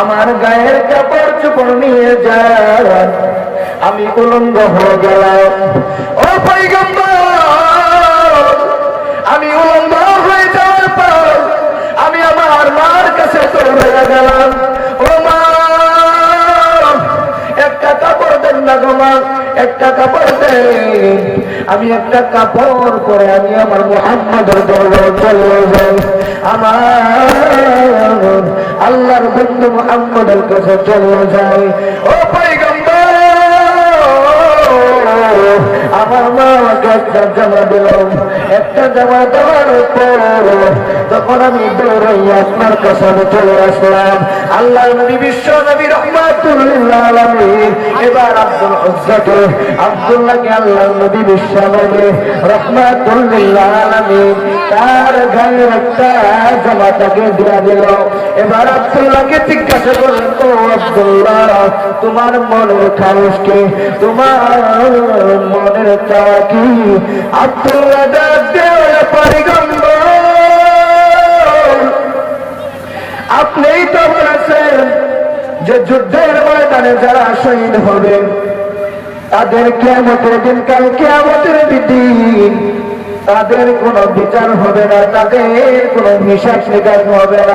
আমার গায়ের কাপড় চোপড় নিয়ে যান, আমি উলঙ্গ হয়ে গেলাম। ও পয়গম্বর, আমি উলঙ্গ হয়ে যাওয়ার পর আমি আমার মার কাছে চলে গেলাম। ও মা, একটা কাপড় দেন না গো মা, একটা কাপড় দেন। আমি একটা কাপড় পরে আমি আমার মুহাম্মদের দরবারে চলে যাই। আমার আল্লাহর বন্ধু মুহাম্মদের কাছে চলে যায়। ও পয়গম্বর, আমার মা আমাকে একটা জামা দিল। একটা জামা দেওয়ার পর তখন আমি দৌড়াইয়া আপনার কাছে চলে আসলাম। আল্লাহ নবী, বিশ্ব নবী রহমাতুল লিল আলামিন এবার আব্দুল উজ্জাকে, আব্দুল্লাহকে আল্লাহ নবী বিশ্ব নবী রহমাতুল লিল আলামিন তার গায়ের একটা জামা তাকে দিয়া দিল। এবার আব্দুল্লাহকে জিজ্ঞাসা করলেন, ও আব্দুল্লাহ, তোমার মনের খামোশ কি, তোমার মনের চাওয়া কি? আব্দুল্লাহ ডাক দিয়ে পয়গম্বর, আপনিই তো বলেছেন যে যুদ্ধের ময়দানে যারা শহীদ হবে তাদের কিয়ামতের দিন, কাল কিয়ামতের দিন তাদের কোনো বিচার হবে না, তাদের কোনো হিসাব নিকাশ হবে না।